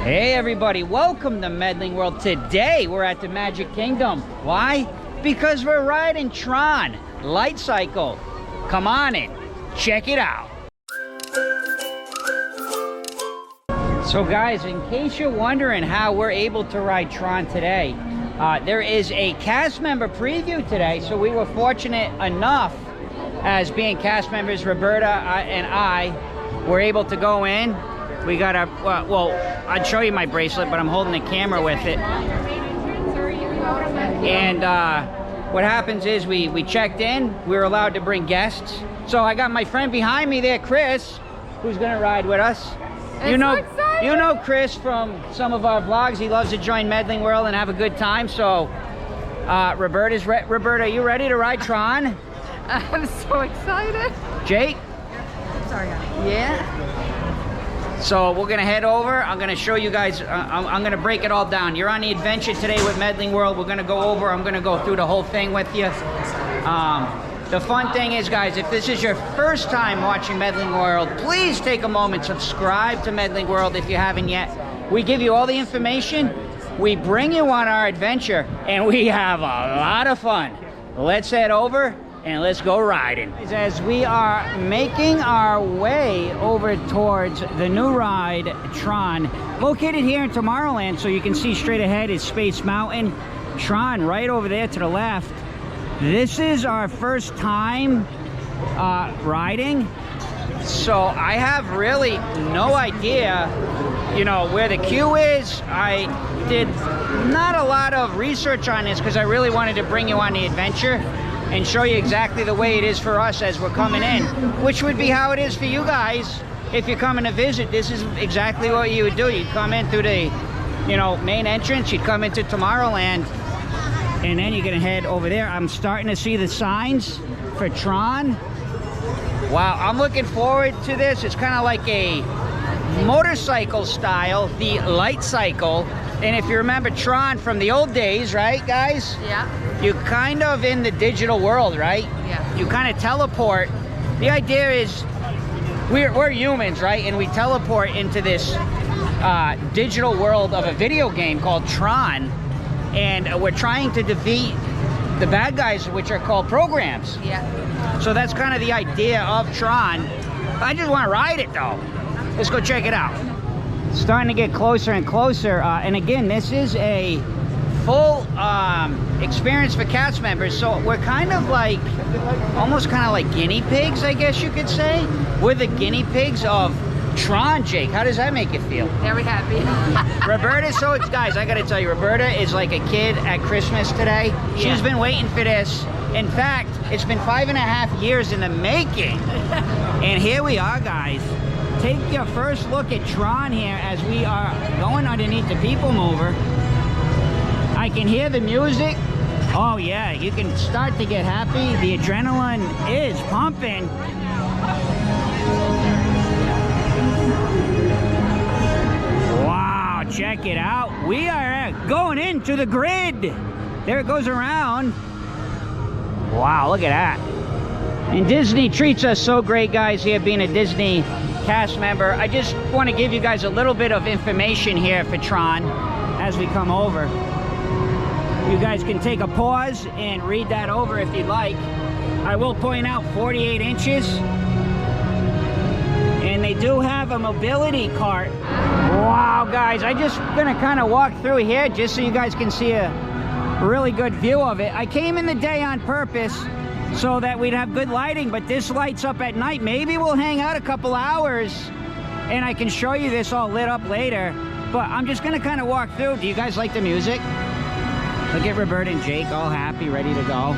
Hey everybody, welcome to Medling World. Today we're at the Magic Kingdom. Why? Because we're riding TRON Lightcycle. Come on in, check it out. So guys, in case you're wondering how we're able to ride TRON today, there is a cast member preview today, so we were fortunate enough as being cast members, Roberta and I were able to go in. We got a, well, I'd show you my bracelet, but I'm holding the camera with it. And what happens is we checked in, we were allowed to bring guests. So I got my friend behind me there, Chris, who's gonna ride with us. You know Chris from some of our vlogs. He loves to join Medling World and have a good time. So Roberta, are you ready to ride TRON? I'm so excited. Jake? Sorry, honey. Yeah. So we're gonna head over. I'm gonna show you guys, I'm gonna break it all down. You're on the adventure today with Medling World. We're gonna go over, I'm gonna go through the whole thing with you. The fun thing is, guys, if this is your first time watching Medling World, please take a moment, subscribe to Medling World if you haven't yet. We give you all the information, we bring you on our adventure, and we have a lot of fun. Let's head over and let's go riding. As we are making our way over towards the new ride, TRON, located here in Tomorrowland, so you can see straight ahead is Space Mountain. TRON right over there to the left. This is our first time riding, so I have really no idea, you know, where the queue is. I did not a lot of research on this because I really wanted to bring you on the adventure and show you exactly the way it is for us as we're coming in, which would be how it is for you guys if you're coming to visit. This is exactly what you would do. You'd come in through the, you know, main entrance, you'd come into Tomorrowland, and then you're gonna head over there. I'm starting to see the signs for TRON. Wow, I'm looking forward to this. It's kind of like a motorcycle style, the Lightcycle. And if you remember TRON from the old days, right, guys? Yeah. You kind of in the digital world, right? Yeah. You kind of teleport. The idea is we're humans, right? And we teleport into this digital world of a video game called TRON. And we're trying to defeat the bad guys, which are called programs. Yeah. So that's kind of the idea of TRON. I just want to ride it though. Let's go check it out. Starting to get closer and closer, and again, this is a full experience for cast members, so we're kind of like almost kind of like guinea pigs, I guess you could say. We're the guinea pigs of TRON. Jake, how does that make you feel? Very happy. Roberta, so it's, guys, I gotta tell you, Roberta is like a kid at Christmas today. Yeah. She's been waiting for this. In fact, it's been 5.5 years in the making, and here we are, guys. Take your first look at TRON here as we are going underneath the people mover. I can hear the music. Oh yeah, you can start to get happy. The adrenaline is pumping. Wow, check it out. We are going into the grid. There it goes around. Wow, look at that. And Disney treats us so great, guys, here being a Disney cast member. I just want to give you guys a little bit of information here for TRON as we come over. You guys can take a pause and read that over if you'd like. I will point out 48 inches. And they do have a mobility cart. Wow, guys, I just gonna kind of walk through here just so you guys can see a really good view of it. I came in the day on purpose so that we'd have good lighting, but this lights up at night. Maybe we'll hang out a couple hours and I can show you this all lit up later, but I'm just gonna kind of walk through. Do you guys like the music? Look at Roberta and Jake all happy, ready to go.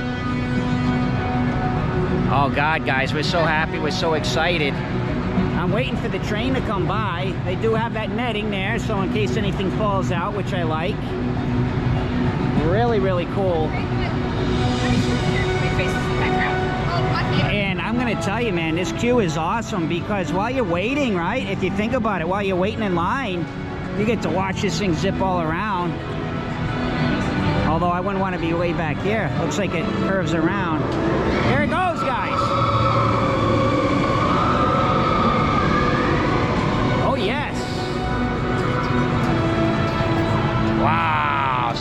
Oh God, guys, we're so happy, we're so excited. I'm waiting for the train to come by. They do have that netting there, so in case anything falls out, which I like. Really, really cool. And I'm gonna tell you, man, this queue is awesome because while you're waiting, right, if you think about it, while you're waiting in line, you get to watch this thing zip all around. Although I wouldn't want to be way back here. Looks like it curves around. Here it goes, guys. Oh yes.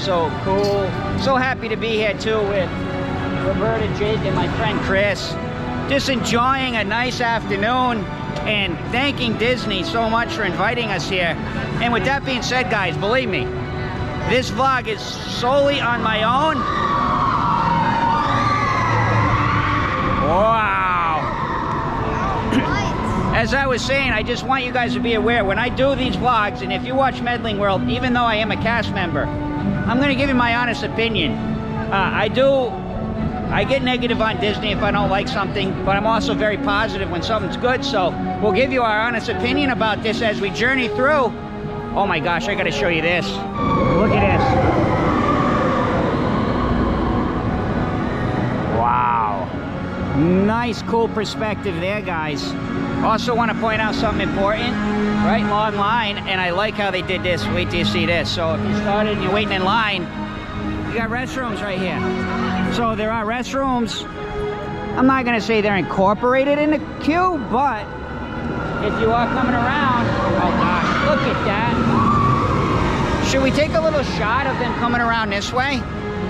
so cool. So happy to be here too with Roberta, Jake, and my friend Chris. Just enjoying a nice afternoon and thanking Disney so much for inviting us here. And with that being said, guys, believe me, this vlog is solely on my own. Wow. As I was saying, I just want you guys to be aware, when I do these vlogs, and if you watch Medling World, even though I am a cast member, I'm gonna give you my honest opinion. I get negative on Disney if I don't like something, but I'm also very positive when something's good, so we'll give you our honest opinion about this as we journey through. Oh my gosh, I gotta show you this. Look at this. Wow. Nice, cool perspective there, guys. Also want to point out something important. Right, long line, and I like how they did this. Wait till you see this. So if you started and you're waiting in line, you got restrooms right here. So there are restrooms. I'm not gonna say they're incorporated in the queue, but if you are coming around, oh gosh, look at that. Should we take a little shot of them coming around this way?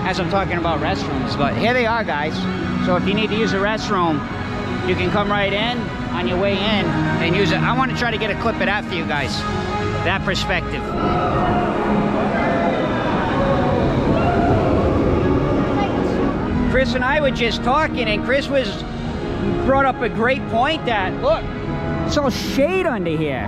As I'm talking about restrooms, but here they are, guys. So if you need to use a restroom, you can come right in on your way in and use it. I want to try to get a clip of that for you guys. That perspective. Chris and I were just talking, and Chris brought up a great point that, look, it's all shade under here.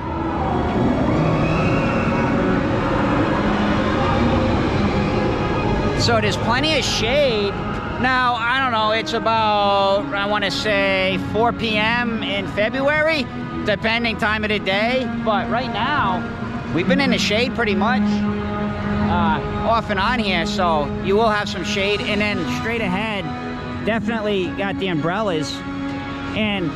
So there's plenty of shade. Now, I don't know, it's about, I want to say 4 p.m. in February, depending time of the day. But right now, we've been in the shade pretty much off and on here, so you will have some shade. And then straight ahead, definitely got the umbrellas. And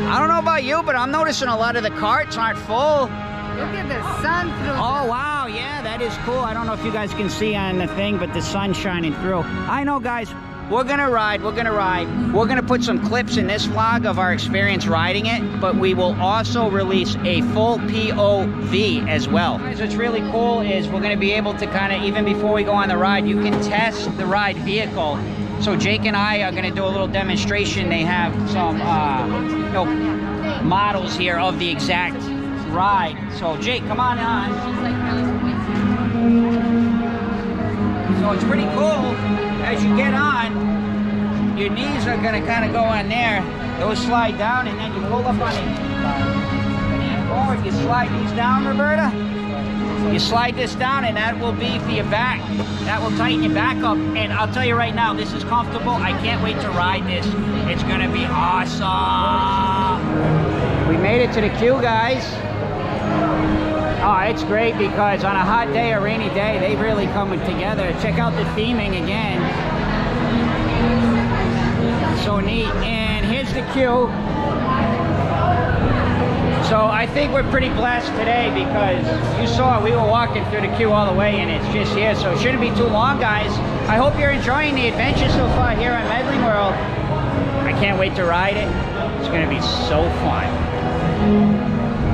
I don't know about you, but I'm noticing a lot of the carts aren't full. Look at the sun through. Oh, wow, yeah, that is cool. I don't know if you guys can see on the thing, but the sun's shining through. I know, guys, we're gonna ride. We're gonna put some clips in this vlog of our experience riding it, but we will also release a full POV as well. Guys, what's really cool is we're gonna be able to kind of, even before we go on the ride, you can test the ride vehicle. So Jake and I are gonna do a little demonstration. They have some models here of the exact ride. So Jake, come on. So it's pretty cool. As you get on, your knees are gonna kind of go on there. Those slide down, and then you pull up on it. Forward, you slide these down, Roberta. You slide this down, and that will be for your back. That will tighten your back up. And I'll tell you right now, this is comfortable. I can't wait to ride this. It's gonna be awesome. We made it to the queue, guys. Oh, it's great because on a hot day or rainy day, they really come together. Check out the theming again. So neat. And here's the queue. So I think we're pretty blessed today because you saw we were walking through the queue all the way, and it's just here. So it shouldn't be too long, guys. I hope you're enjoying the adventure so far here at Medling World. I can't wait to ride it. It's going to be so fun.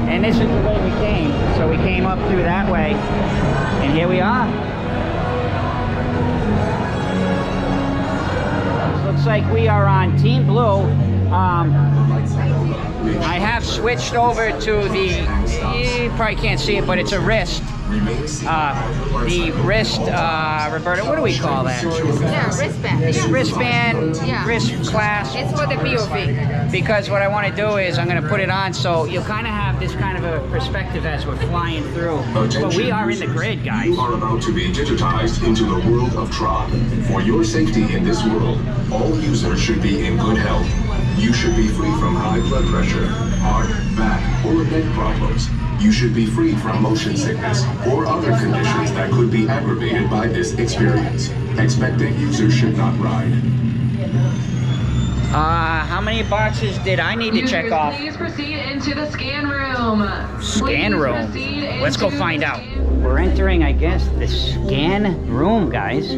And this is the way we came. So we came up through that way, and here we are. Looks like we are on Team Blue. I have switched over to the, you probably can't see it, but it's a wrist. The wrist, Roberta, what do we call that? Yeah, wristband. Yeah. Wristband, Yeah. wrist clasp. It's for the POV. Because what I want to do is I'm going to put it on so you'll kind of have this kind of a perspective as we're flying through. But we are in the grid, guys. You are about to be digitized into the world of TRON. For your safety in this world, all users should be in good health. You should be free from high blood pressure, heart, back, or neck problems. You should be free from motion sickness or other conditions that could be aggravated by this experience. Expectant users should not ride. How many boxes did I need to check off? Please proceed into the scan room. Scan room? Let's go find out. We're entering, I guess, the scan room, guys.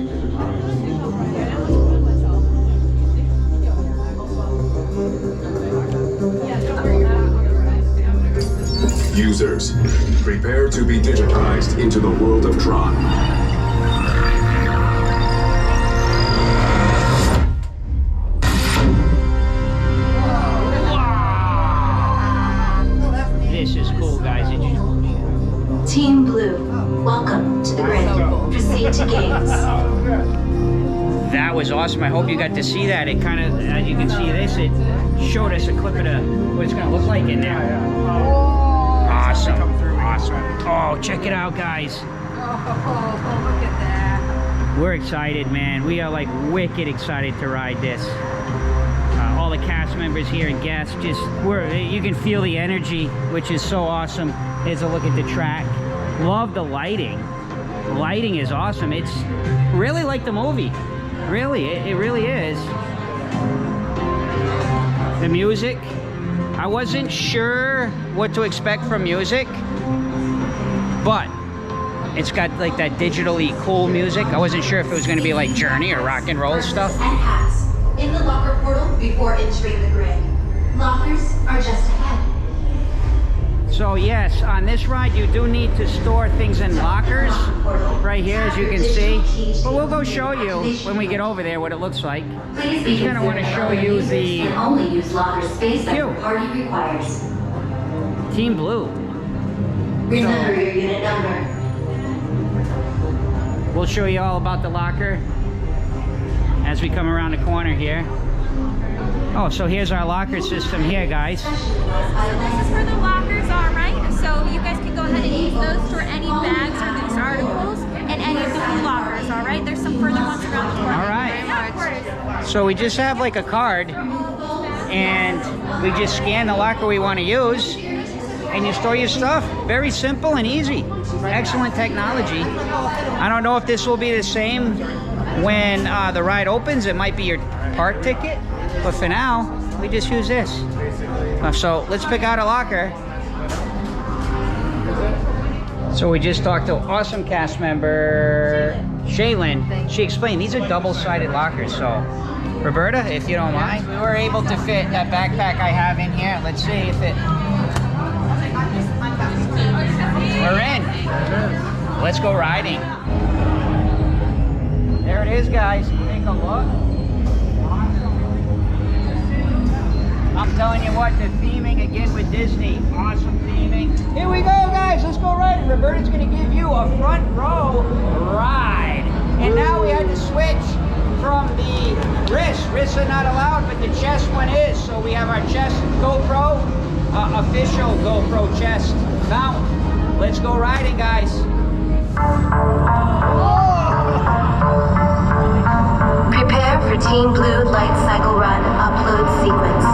Users, prepare to be digitized into the world of TRON. Team Blue, welcome to the grid. Proceed to gates. That was awesome. I hope you got to see that. It kind of, as you can see this, it showed us a clip of what it's gonna look like in there. Awesome, awesome. Oh, check it out, guys. Oh, look at that. We're excited, man. We are like wicked excited to ride this. All the cast members here and guests, you can feel the energy, which is so awesome. Here's a look at the track. Love the lighting. The lighting is awesome. It's really like the movie. Really, it really is. The music, I wasn't sure what to expect from music, but it's got like that digitally cool music. I wasn't sure if it was going to be like Journey or rock and roll stuff. And pass in the locker portal before entering the grid. Lockers are just ahead. So yes, on this ride you do need to store things in lockers right here, as you can see. But we'll go show you when we get over there what it looks like. Please Just kind of want to show you the and only use locker space that your Cute. party requires. Team Blue. Remember your unit number. We'll show you all about the locker as we come around the corner here. Oh, so here's our locker system here, guys. This is where the lockers are, right? So you guys can go ahead and use those for any bags or loose articles and any of the blue lockers, all right? There's some further ones around the corner. All right. Yeah, of course. So we just have like a card and we just scan the locker we want to use and you store your stuff. Very simple and easy. Excellent technology. I don't know if this will be the same when the ride opens. It might be your park ticket, but for now we just use this. So let's pick out a locker. So we just talked to awesome cast member Shaylin. She explained these are double-sided lockers. So Roberta, if you don't mind, we were able to fit that backpack I have in here. Let's see if it... We're in. Let's go riding. There it is, guys. Take a look. I'm telling you what, the theming again with Disney. Awesome theming. Here we go, guys. Let's go riding. Roberta's going to give you a front row ride. And now we had to switch from the wrist. Wrists are not allowed, but the chest one is. So we have our chest GoPro, official GoPro chest mount. Let's go riding, guys. Prepare for Team Blue Lightcycle Run upload sequence.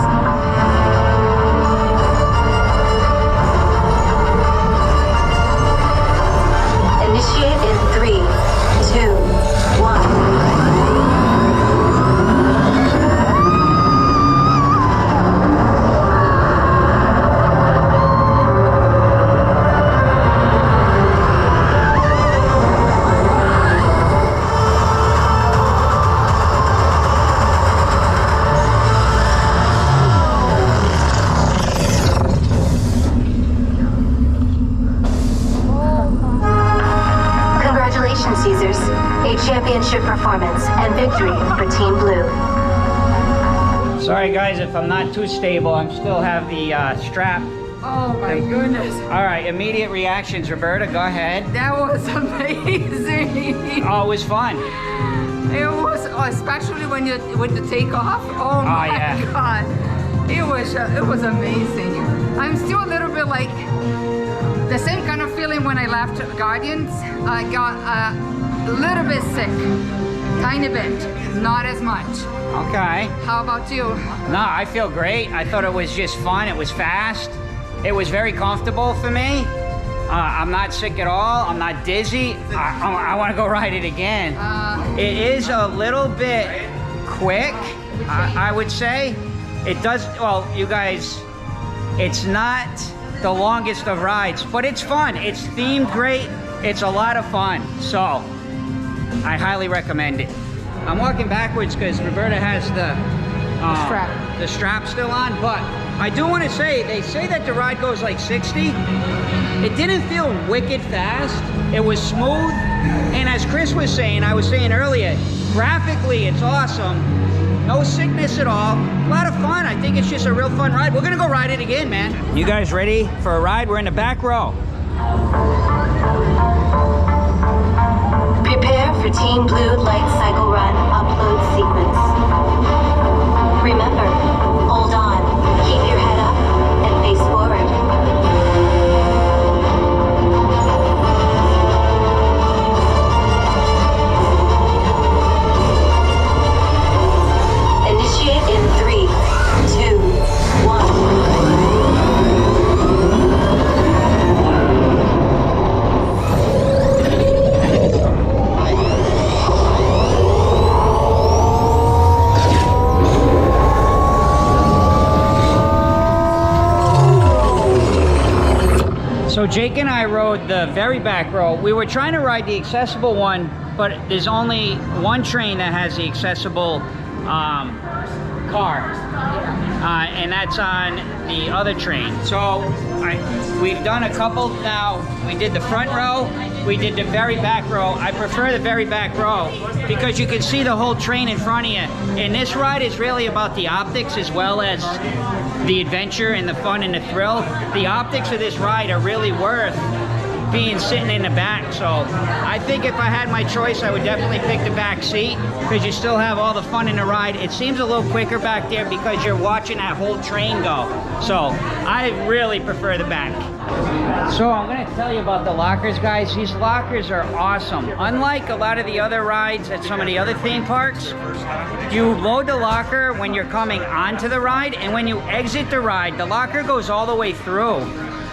Initiate in 3, 2, 1. Caesars, a championship performance and victory for Team Blue. Sorry guys if I'm not too stable, I still have the strap. Oh my goodness. All right, immediate reactions, Roberta, go ahead. That was amazing. Oh, it was fun. It was, especially when you with the takeoff. Oh my yeah. God. It was amazing. I'm still a little bit like the same kind of feeling when I left Guardians. I got a little bit sick, tiny bit, not as much. Okay. How about you? No, I feel great. I thought it was just fun. It was fast. It was very comfortable for me. I'm not sick at all. I'm not dizzy. I want to go ride it again. It is a little bit quick, I would say. It does, well, you guys, it's not the longest of rides, but it's fun. It's themed great. It's a lot of fun. So I highly recommend it. I'm walking backwards because Roberta has the strap still on, but I do want to say, they say that the ride goes like 60. It didn't feel wicked fast. It was smooth. And as Chris was saying, I was saying earlier, graphically, it's awesome. No sickness at all. A lot of fun. I think it's just a real fun ride. We're gonna go ride it again, man. You guys ready for a ride? We're in the back row. So Jake and I rode the very back row. We were trying to ride the accessible one, but there's only one train that has the accessible car, and that's on the other train. So we've done a couple now. We did the front row, we did the very back row. I prefer the very back row because you can see the whole train in front of you. And this ride is really about the optics as well as the adventure and the fun and the thrill. The optics of this ride are really worth being sitting in the back. So I think if I had my choice, I would definitely pick the back seat because you still have all the fun in the ride. It seems a little quicker back there because you're watching that whole train go. So I really prefer the back. So I'm going to tell you about the lockers, guys. These lockers are awesome. Unlike a lot of the other rides at some of the other theme parks, you load the locker when you're coming onto the ride, and when you exit the ride, the locker goes all the way through.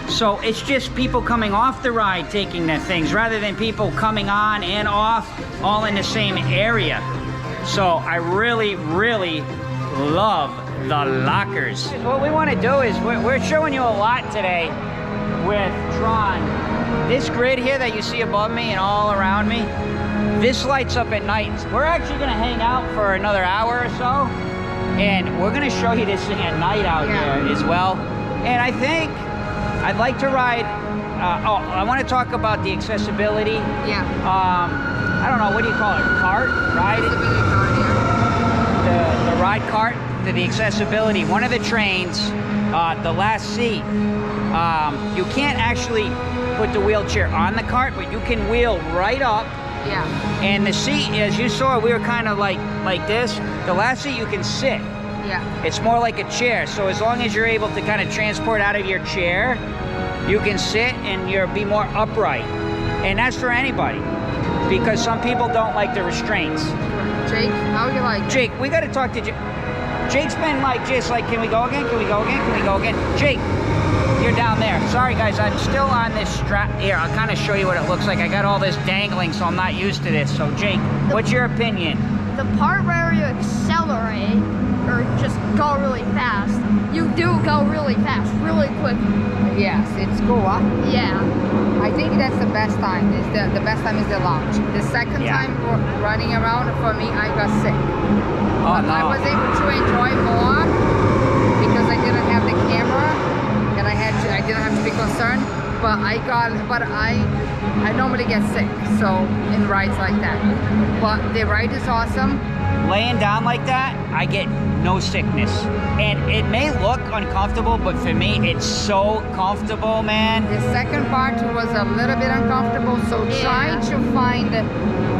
So it's just people coming off the ride taking their things rather than people coming on and off all in the same area. So I really, really love the lockers. What we want to do is we're showing you a lot today with TRON. This grid here that you see above me and all around me, this lights up at night. We're actually going to hang out for another hour or so, and we're going to show you this thing at night out here as well. And I think I'd like to ride, I want to talk about the accessibility. Yeah. I don't know, what do you call it? Cart? Ride? The ride cart, the accessibility. One of the trains, the last seat, you can't actually put the wheelchair on the cart, but you can wheel right up. Yeah. And the seat, as you saw, we were kind of like this. The last seat you can sit. Yeah. It's more like a chair, so as long as you're able to kind of transport out of your chair, you can sit and you'll be more upright. And that's for anybody, because some people don't like the restraints. Jake, how you like it? Jake, we got to talk to Jake. Jake's been like, just like, can we go again? Can we go again? Can we go again? Jake, you're down there. Sorry guys, I'm still on this strap. Here, I'll kind of show you what it looks like. I got all this dangling, so I'm not used to this. So Jake, what's your opinion? The part where you accelerate or just go really fast, you do go really fast, really quick. Yes, it's cool, huh? Yeah. I think that's the best time. The best time is the launch. The second time running around, for me, I got sick. Oh, no. I was able to enjoy more because I didn't have the camera and I didn't have to be concerned. But I normally get sick, so in rides like that. But the ride is awesome. Laying down like that, I get no sickness. And it may look uncomfortable, but for me, it's so comfortable, man. The second part was a little bit uncomfortable, so trying to find,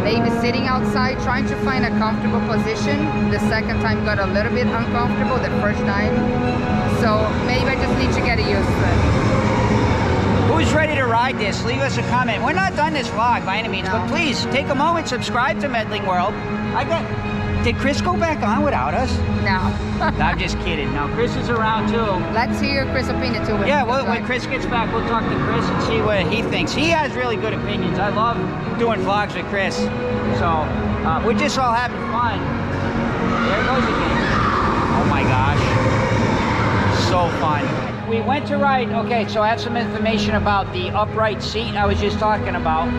maybe sitting outside, trying to find a comfortable position. The second time got a little bit uncomfortable, the first time. So maybe I just need to get used to it. Who's ready to ride this? Leave us a comment. We're not done this vlog by any means, but please take a moment, subscribe to Medling World. Did Chris go back on without us? No. No, I'm just kidding. No, Chris is around too. Let's hear Chris' opinion too. Yeah, well, when Chris gets back, we'll talk to Chris and see what he thinks. He has really good opinions. I love doing vlogs with Chris. So, we're just all having fun. There it goes again. Oh my gosh. So fun. We went to ride, okay, so I have some information about the upright seat I was just talking about.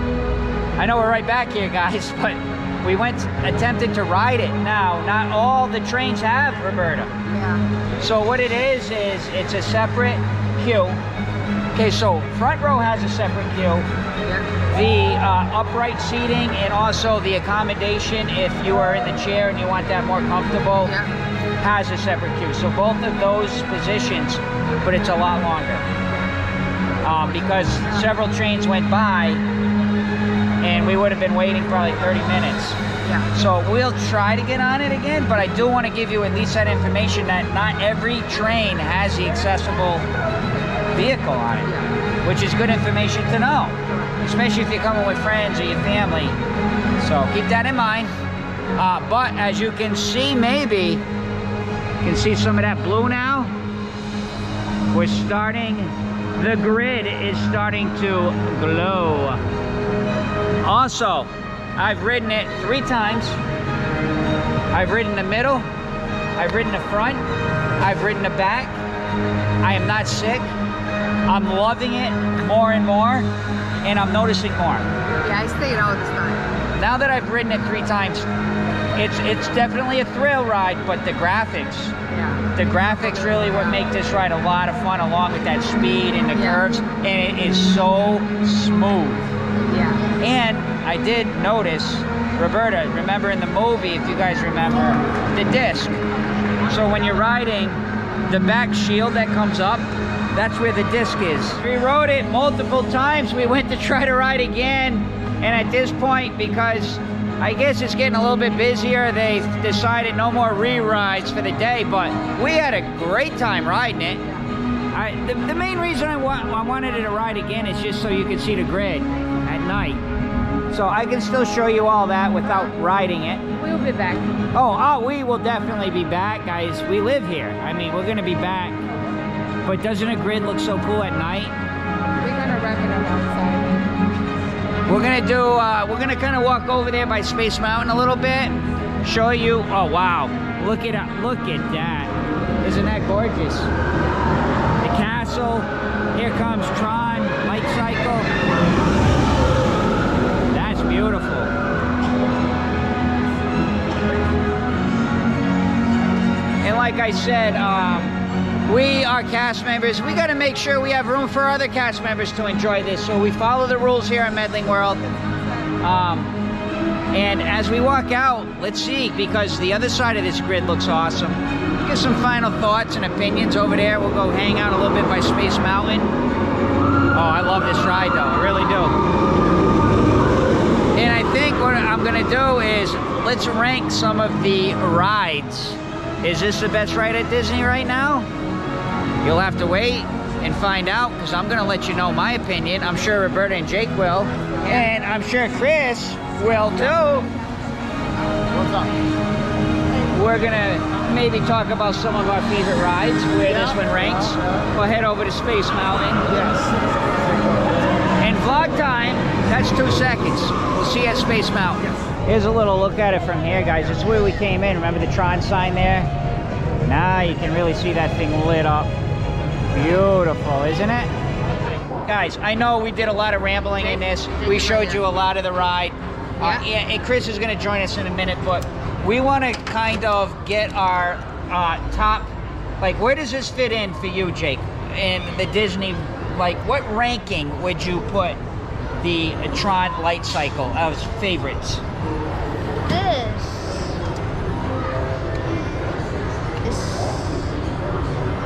I know we're right back here, guys, but we attempted to ride it. Now, not all the trains have, Roberta. Yeah. So what it is it's a separate queue. Okay, so front row has a separate queue. Yeah. The upright seating and also the accommodation, if you are in the chair and you want that more comfortable, has a separate queue. So both of those positions, but it's a lot longer. Because several trains went by and we would have been waiting probably 30 minutes. Yeah. So we'll try to get on it again, but I do want to give you at least that information that not every train has the accessible vehicle on it, which is good information to know, especially if you're coming with friends or your family. So keep that in mind. But as you can see, maybe you can see some of that blue now. We're starting, the grid is starting to glow. Also, I've ridden it 3 times. I've ridden the middle, I've ridden the front, I've ridden the back. I am not sick. I'm loving it more and more, and I'm noticing more. Yeah, I stayed out this time. Now that I've ridden it 3 times, it's definitely a thrill ride, but the graphics, Yeah. the graphics really what make this ride a lot of fun, along with that speed and the Yeah. curves, and it is so smooth. Yeah. And I did notice, Roberta, remember in the movie, if you guys remember, the disc. So when you're riding, the back shield that comes up, that's where the disc is. We rode it multiple times. We went to try to ride again. And at this point, because I guess it's getting a little bit busier, they decided no more re-rides for the day, but we had a great time riding it. The main reason I wanted it to ride again is just so you could see the grid at night. So I can still show you all that without riding it. We'll be back. Oh, we will definitely be back, guys. We live here. I mean, we're gonna be back. But doesn't a grid look so cool at night? We're gonna wrap it up outside. We're gonna kind of walk over there by Space Mountain a little bit, show you. Oh wow, look at that! Isn't that gorgeous? The castle. Here comes TRON Lightcycle. That's beautiful. And like I said, we are cast members. We got to make sure we have room for other cast members to enjoy this. So we follow the rules here in Medling World. And as we walk out, let's see, because the other side of this grid looks awesome. Get some final thoughts and opinions over there. We'll go hang out a little bit by Space Mountain. Oh, I love this ride though, I really do. And I think what I'm gonna do is, let's rank some of the rides. Is this the best ride at Disney right now? You'll have to wait and find out, because I'm gonna let you know my opinion. I'm sure Roberta and Jake will, and I'm sure Chris will too. What's up? We're gonna maybe talk about some of our favorite rides, where this one ranks. We'll head over to Space Mountain. Yes. And vlog time, that's 2 seconds. We'll see you at Space Mountain. Here's a little look at it from here, guys. It's where we came in. Remember the TRON sign there? Now you can really see that thing lit up. Beautiful, isn't it? Guys, I know we did a lot of rambling in this. We showed you a lot of the ride. And Chris is gonna join us in a minute, but we wanna kind of get our top, like where does this fit in for you, Jake? In the Disney, like what ranking would you put the TRON Lightcycle as favorites?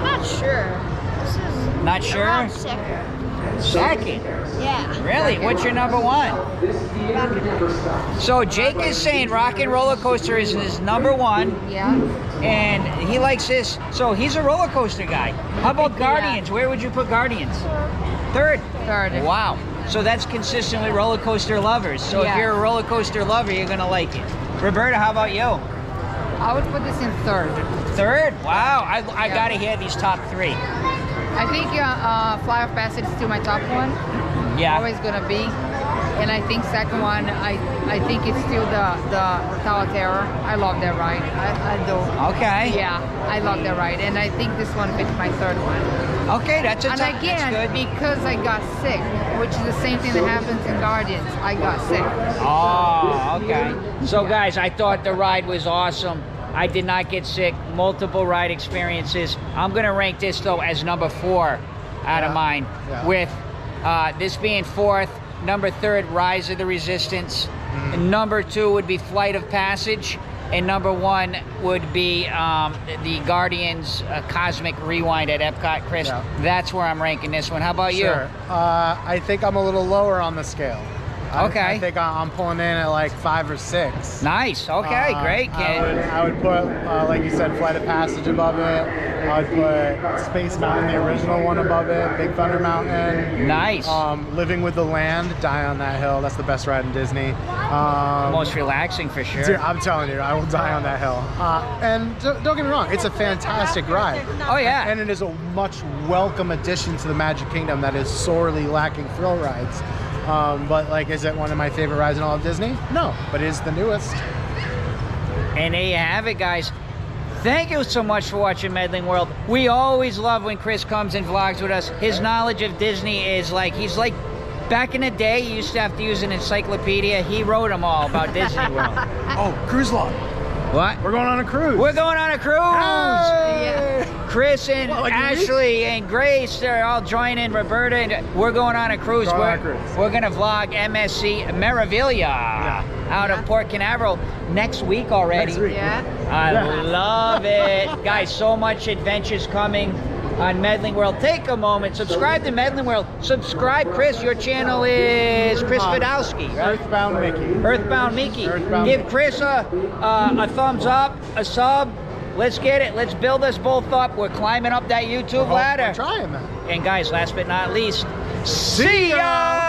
Not sure. This is Not sure? around second. Second? Yeah. Really? What's your number 1? So Jake is saying Rock and Roller Coaster is his number 1. Yeah. And he likes this. So he's a roller coaster guy. How about Guardians? Where would you put Guardians? Third? Third. Wow. So that's consistent with roller coaster lovers. So if you're a roller coaster lover, you're going to like it. Roberta, how about you? I would put this in third. Third? Wow. I got to hear these top 3. I think Fly of Passage is still my top one. Yeah. Always gonna be. And I think second one, I think it's still the Tower of Terror. I love that ride. I do. Okay. Yeah, I love that ride. And I think this one fits my third one. Okay, that's a And top. again, That's good. because I got sick, which is the same thing that happens in Guardians. I got sick. Oh, okay. So guys, I thought the ride was awesome. I did not get sick. Multiple ride experiences. I'm gonna rank this though as number 4 out of mine. Yeah. With this being 4th, number 3rd, Rise of the Resistance. And number 2 would be Flight of Passage. And number 1 would be the Guardians Cosmic Rewind at Epcot. Chris, that's where I'm ranking this one. How about you? Sure. I think I'm a little lower on the scale. Okay. I think I'm pulling in at like 5 or 6. Nice. Okay, great, kid. I would put, like you said, Flight of Passage above it. I would put Space Mountain, the original one, above it. Big Thunder Mountain. Nice. Living with the Land, die on that hill. That's the best ride in Disney. Most relaxing for sure. Dude, I'm telling you, I will die on that hill. And don't get me wrong, it's a fantastic ride. Oh yeah. And it is a much welcome addition to the Magic Kingdom that is sorely lacking thrill rides. But like, is it one of my favorite rides in all of Disney? No, but it is the newest. And there you have it, guys. Thank you so much for watching Medling World. We always love when Chris comes and vlogs with us. His knowledge of Disney is like, he's like, back in the day, you used to have to use an encyclopedia. He wrote them all about Disney World. Oh, cruise log. What? We're going on a cruise. We're going on a cruise. Yeah. Chris and What, like a week? Ashley and Grace, they're all joining. Roberta, and we're going on a cruise. Going on a cruise. We're gonna vlog MSC Meraviglia out of Port Canaveral next week already. Next week. Yeah. I Yeah. love it. Guys, so much adventures coming on Medling World. Take a moment, subscribe to Medling World. Subscribe, Chris. Your channel is Chris Fodaski, right? Earthbound Mickey. Earthbound Mickey. Earthbound Give Mickey. Chris a thumbs up, a sub. Let's get it. Let's build us both up. We're climbing up that YouTube ladder. We're trying that. And guys, last but not least, see ya!